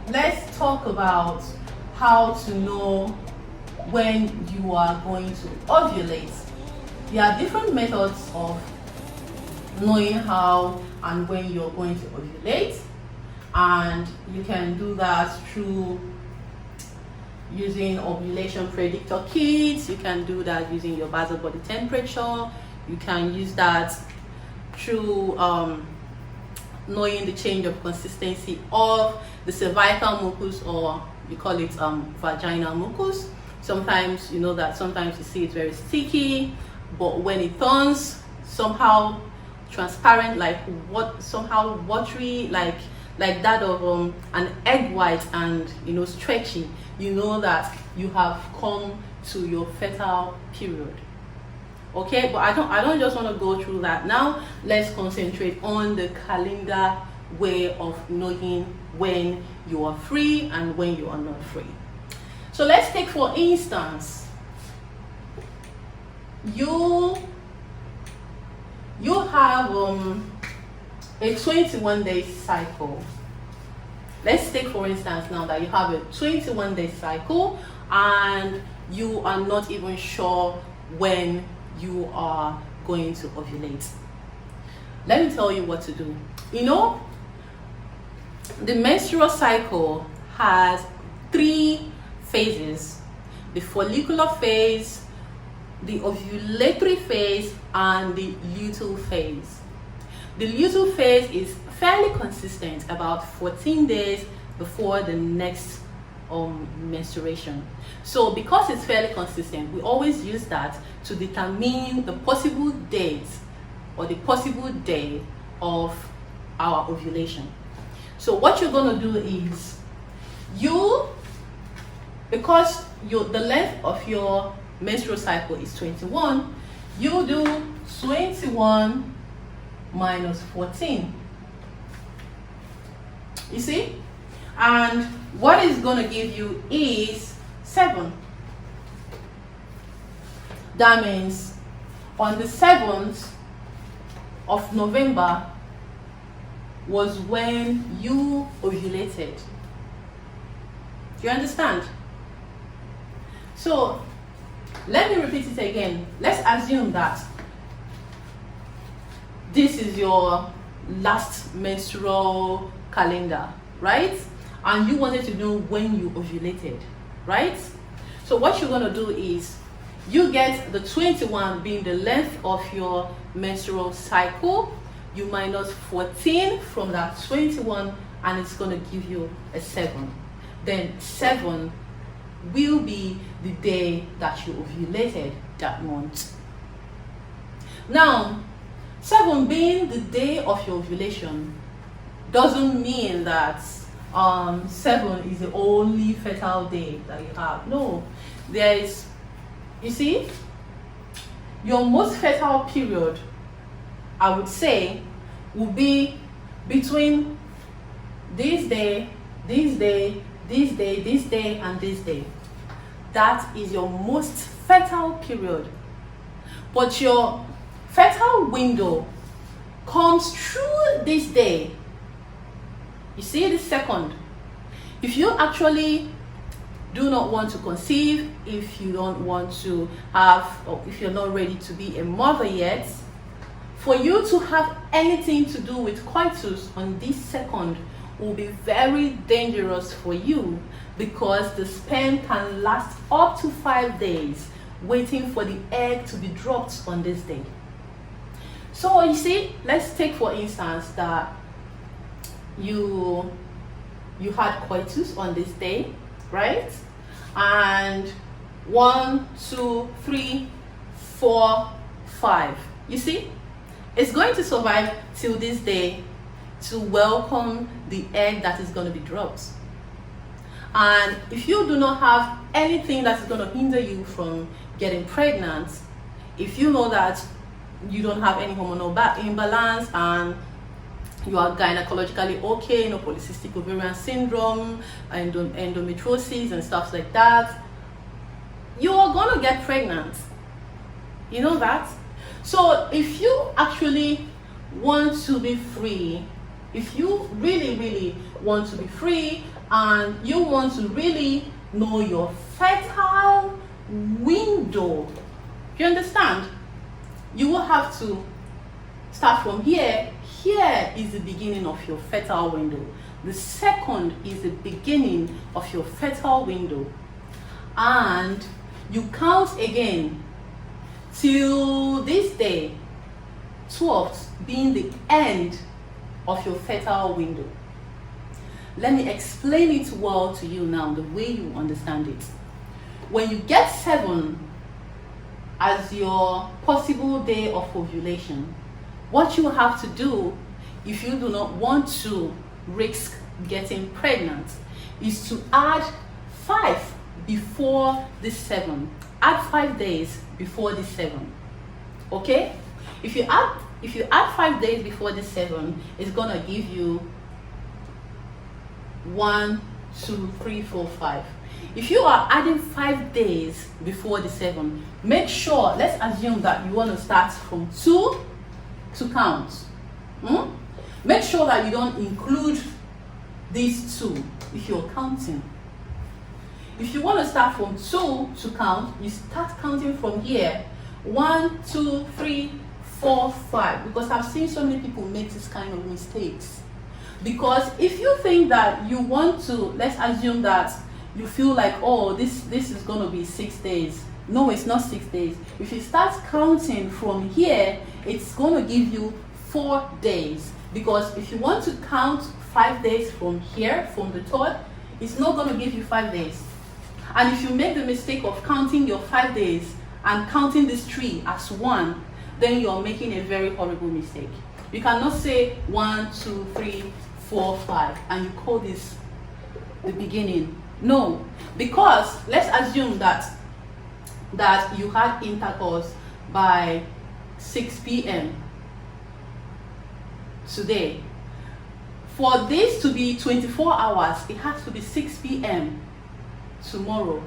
let's talk about how to know when you are going to ovulate. There are different methods of knowing how and when you're going to ovulate, and you can do that through using ovulation predictor kits. You can do that using your basal body temperature. You can use that through knowing the change of consistency of the cervical mucus, or you call it vaginal mucus. Sometimes you know that sometimes you see it's very sticky, but when it turns somehow transparent, like somehow watery, like that of an egg white, and stretchy, you know that you have come to your fertile period. Okay, but I don't just want to go through that now. Let's concentrate on the calendar way of knowing when you are free and when you are not free. So let's take, for instance, you have a 21-day cycle. Let's take, for instance, now that you have a 21-day cycle and you are not even sure when you are going to ovulate. Let me tell you what to do. The menstrual cycle has 3 phases: the follicular phase, the ovulatory phase, and the luteal phase. The luteal phase is fairly consistent, about 14 days before the next menstruation. So because it's fairly consistent, we always use that to determine the possible date or the possible day of our ovulation. So what you're going to do is, because the length of your menstrual cycle is 21, you do 21 minus 14. You see? And what is going to give you is 7. That means on the 7th of November was when you ovulated. Do you understand? So let me repeat it again. Let's assume that this is your last menstrual calendar, right? And you wanted to know when you ovulated, right? So what you're going to do is, you get the 21 being the length of your menstrual cycle, you minus 14 from that 21, and it's going to give you a 7. Then 7 will be the day that you ovulated that month. Now, 7 being the day of your ovulation doesn't mean that 7 is the only fertile day that you have. No, there is, you see, your most fertile period, I would say, will be between this day, this day, this day, this day, and this day. That is your most fertile period. But your fertile window comes through this day. You see, the second. If you actually do not want to conceive, if you don't want to have, or if you're not ready to be a mother yet, for you to have anything to do with coitus on this second will be very dangerous for you, because the sperm can last up to 5 days waiting for the egg to be dropped on this day. So you see, let's take for instance that you had coitus on this day, right? And 1, 2, 3, 4, 5. You see, it's going to survive till this day to welcome the egg that is going to be dropped. And if you do not have anything that is going to hinder you from getting pregnant, if you know that you don't have any hormonal imbalance and you are gynecologically okay, no polycystic ovarian syndrome, and endometriosis and stuff like that, you are going to get pregnant. You know that? So if you actually want to be free, if you really want to be free and you want to really know your fertile window. You understand? You will have to start from here. Here is the beginning of your fertile window. The second is the beginning of your fertile window. And you count again till this day, 12th being the end of your fertile window. Let me explain it well to you now, the way you understand it. When you get 7 as your possible day of ovulation, what you have to do, if you do not want to risk getting pregnant, is to add 5 before the 7. Add 5 days before the 7. Okay? If you add 5 days before the 7, it's gonna give you 1, 2, 3, 4, 5. If you are adding 5 days before the 7, make sure, let's assume that you want to start from 2 to count. Make sure that you don't include these 2 if you're counting. If you want to start from 2 to count, you start counting from here. 1, 2, 3, 4, 5. Because I've seen so many people make this kind of mistakes. Because if you think that you want to, let's assume that you feel like, oh, this is going to be 6 days. No, it's not 6 days. If you start counting from here, it's going to give you 4 days. Because if you want to count 5 days from here, from the 3rd, it's not going to give you 5 days. And if you make the mistake of counting your 5 days and counting this tree as 1, then you're making a very horrible mistake. You cannot say 1, 2, 3, 4, 5, and you call this the beginning. No, because let's assume that you had intercourse by 6 p.m. today. For this to be 24 hours, it has to be 6 p.m. tomorrow.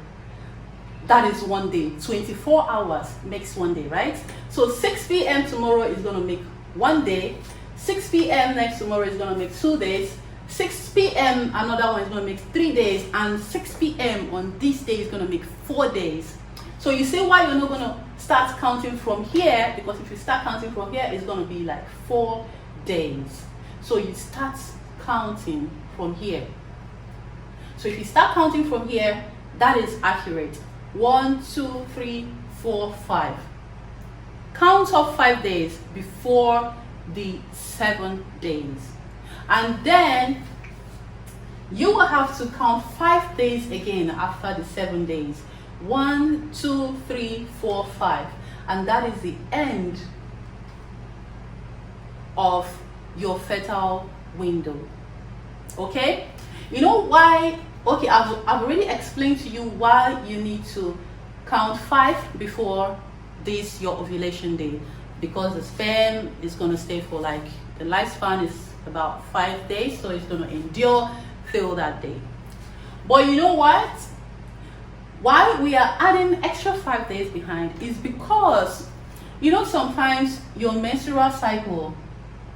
That is 1 day. 24 hours makes 1 day, right? So 6 p.m. tomorrow is going to make 1 day. 6 p.m. next tomorrow is going to make 2 days. 6 p.m. another one is going to make 3 days. And 6 p.m. on this day is going to make 4 days. So you say why you're not going to start counting from here, because if you start counting from here, it's going to be like 4 days. So you start counting from here. So if you start counting from here, that is accurate. 1, 2, 3, 4, 5. Count up 5 days before the 7 days. And then you will have to count 5 days again after the 7 days. 1, 2, 3, 4, 5. And that is the end of your fertile window. Okay? You know why? Okay, I've already explained to you why you need to count 5 before this, your ovulation day. Because the sperm is going to stay for like, the lifespan is about 5 days, so it's going to endure till that day. But you know what? Why we are adding extra 5 days behind is because, you know, sometimes your menstrual cycle,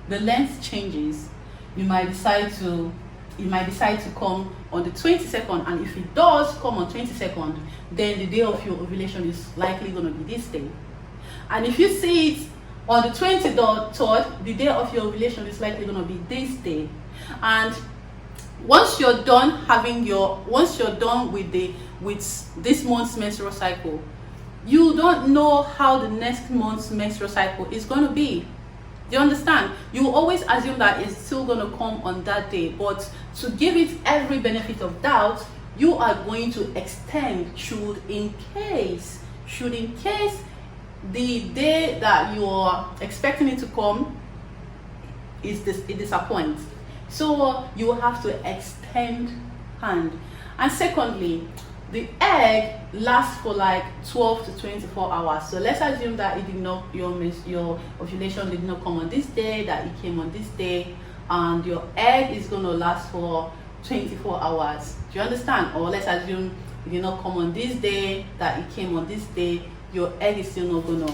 the length changes. You might decide to come on the 22nd, and if it does come on 22nd, then the day of your ovulation is likely going to be this day. And if you see it on the 23rd, the day of your ovulation is likely going to be this day. And once you're done with this month's menstrual cycle, you don't know how the next month's menstrual cycle is going to be. Do you understand? You always assume that it's still going to come on that day, but to give it every benefit of doubt, you are going to extend should in case the day that you are expecting it to come it disappoints. So you will have to extend hand. And secondly, the egg lasts for like 12 to 24 hours. So let's assume that it did not, your ovulation did not come on this day, that it came on this day, and your egg is going to last for 24 hours. Do you understand? Or let's assume it did not come on this day, that it came on this day, your egg is still not going to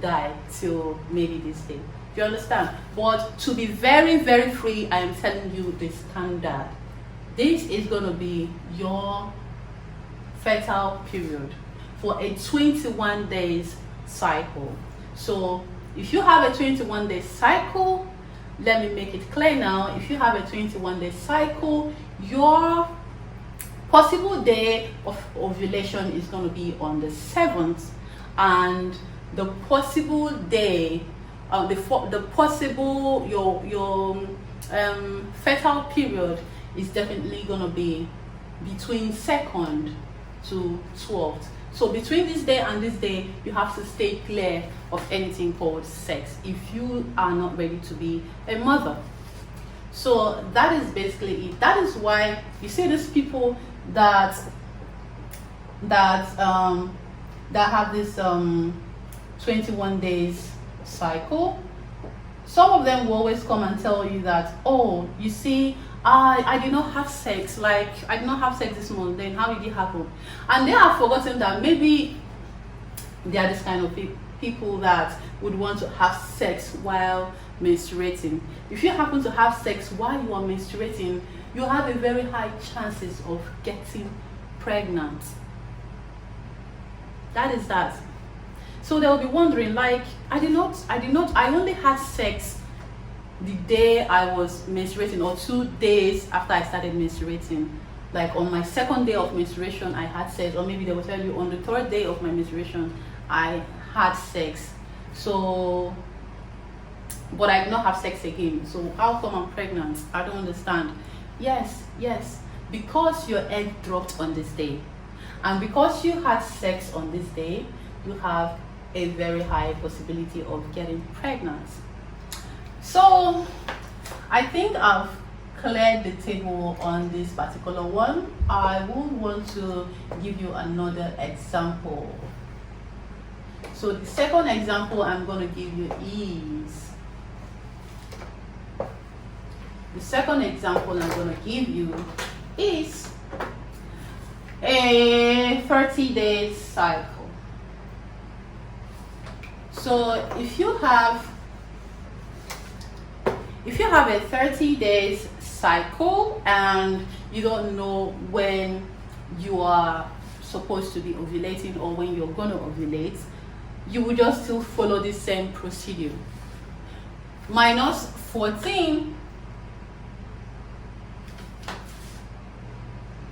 die till maybe this day. Do you understand? But to be very, very free, I am telling you the standard. This is going to be your fertile period for a 21 days cycle. So if you have a 21 day cycle, let me make it clear now. If you have a 21 day cycle, your possible day of ovulation is going to be on the 7th, and the possible day, the possible your fertile period is definitely going to be between 2nd to 12th. So between this day and this day, you have to stay clear of anything called sex if you are not ready to be a mother. So that is basically it. That is why you see these people that have this 21 days cycle. Some of them will always come and tell you that, oh, you see, I did not have sex, like I did not have sex this month, then how did it happen? And they have forgotten that maybe they are this kind of people that would want to have sex while menstruating. If you happen to have sex while you are menstruating, you have a very high chances of getting pregnant. That is that. So they'll be wondering, like, I only had sex the day I was menstruating, or 2 days after I started menstruating. Like on my 2nd day of menstruation, I had sex, or maybe they will tell you on the 3rd day of my menstruation, I had sex. So, but I did not have sex again. So how come I'm pregnant? I don't understand. Yes, because your egg dropped on this day, and because you had sex on this day, you have a very high possibility of getting pregnant. So I think I've cleared the table on this particular one. I would want to give you another example. So the second example I'm going to give you is, a 30 days cycle. So if you have a 30 days cycle and you don't know when you are supposed to be ovulating or when you're going to ovulate, you will just still follow the same procedure. Minus 14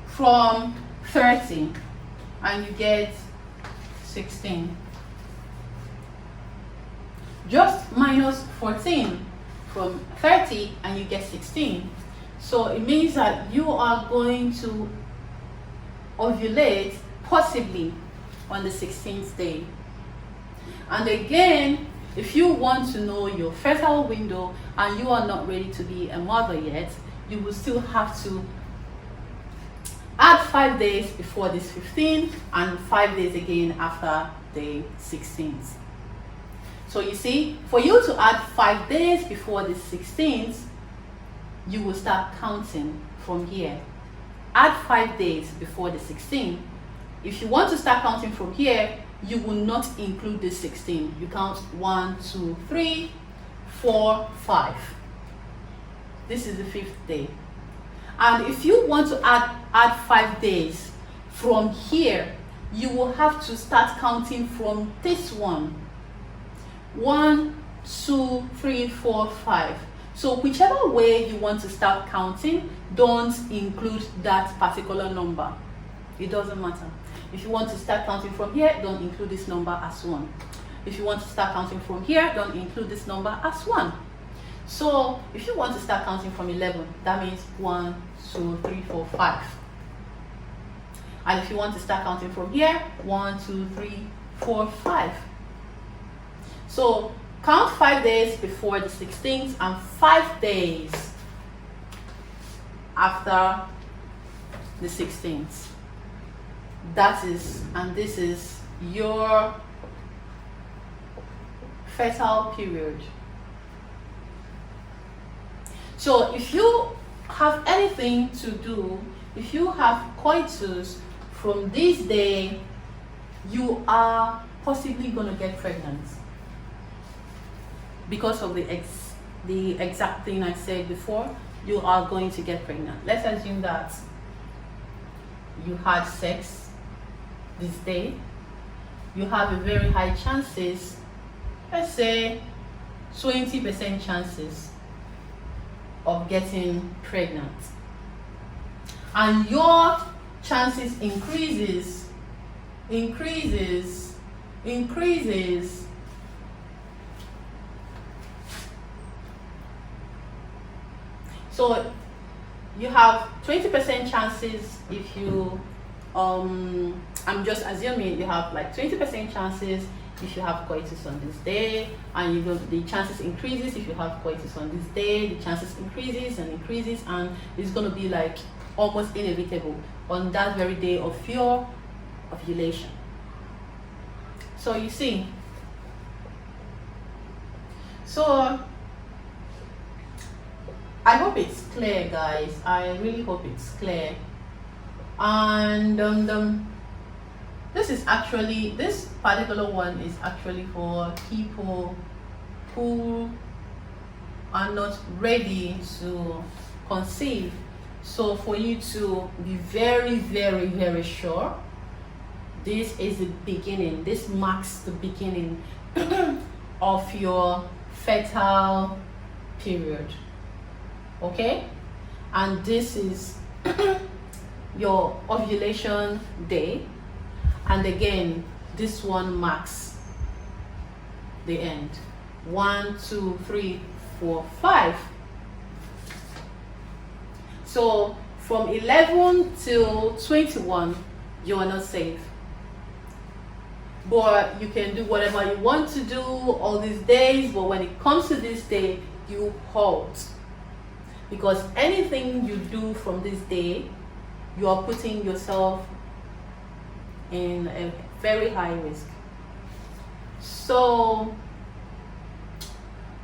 from 30 and you get 16. Just minus 14 from 30 and you get 16. So it means that you are going to ovulate possibly on the 16th day. And again, if you want to know your fertile window and you are not ready to be a mother yet, you will still have to add 5 days before this 15th and 5 days again after the 16th. So you see, for you to add 5 days before the 16th, you will start counting from here. Add 5 days before the 16th. If you want to start counting from here, you will not include the 16. You count 1, 2, 3, 4, 5. This is the 5th day. And if you want to add 5 days from here, you will have to start counting from this one. 1, 2, 3, 4, 5. So whichever way you want to start counting, don't include that particular number. It doesn't matter. If you want to start counting from here, don't include this number as 1. If you want to start counting from here, don't include this number as 1. So if you want to start counting from 11, that means 1, 2, 3, 4, 5. And if you want to start counting from here, 1, 2, 3, 4, 5. So count 5 days before the 16th and 5 days after the 16th. This is your fertile period. So if you have anything to do, if you have coitus from this day, you are possibly going to get pregnant. because of the exact thing I said before, you are going to get pregnant. Let's assume that you had sex this day. You have a very high chances, let's say 20% chances of getting pregnant, and your chances increases. So you have 20% chances if you I'm just assuming you have like 20% chances if you have coitus on this day, and the chances increases if you have coitus on this day. The chances increases, and it's going to be like almost inevitable on that very day of your ovulation. So you see, so I hope it's clear, guys. I really hope it's clear. And this particular one is actually for people who are not ready to conceive. So for you to be very, very, very sure, this is the beginning. This marks the beginning of your fertile period. Okay? And this is your ovulation day, and again this one marks the end. 1, 2, 3, 4, 5. So from 11 till 21 you are not safe, but you can do whatever you want to do all these days, but when it comes to this day you halt, because anything you do from this day, you are putting yourself in a very high risk. So,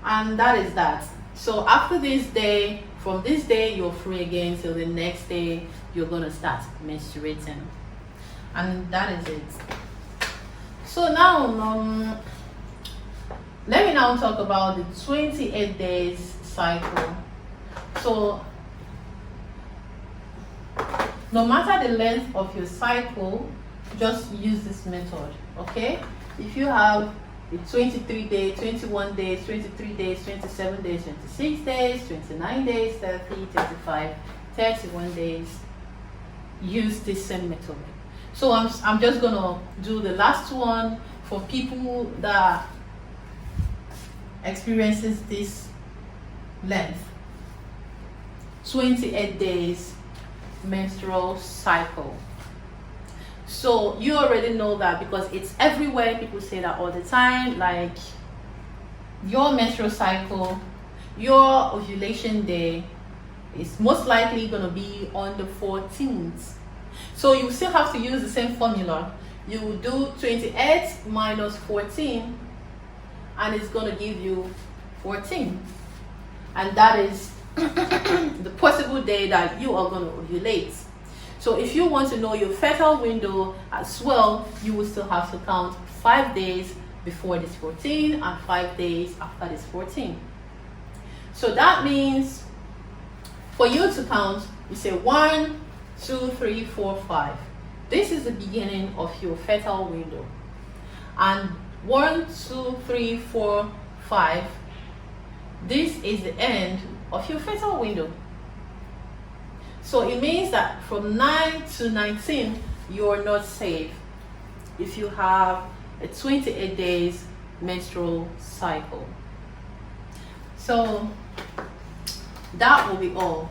and that is that. So after this day, from this day you're free again till the next day you're gonna start menstruating, and that is it. So now let me now talk about the 28 days cycle. So no matter the length of your cycle, just use this method, okay? If you have a 23 days, 21 days, 23 days, 27 days, 26 days, 29 days, 30, 35, 31 days, use this same method. So I'm just gonna do the last one for people that experiences this length. 28 days menstrual cycle. So you already know that because it's everywhere. People say that all the time, like your menstrual cycle, your ovulation day is most likely going to be on the 14th. So you still have to use the same formula. You will do 28 minus 14, and it's going to give you 14, and that is the possible day that you are going to ovulate. So if you want to know your fertile window as well, you will still have to count 5 days before this 14 and 5 days after this 14. So that means for you to count, you say 1, 2, 3, 4, 5. This is the beginning of your fertile window. And 1, 2, 3, 4, 5. This is the end of your fertile window. So it means that from 9 to 19 you're not safe if you have a 28 days menstrual cycle. So that will be all.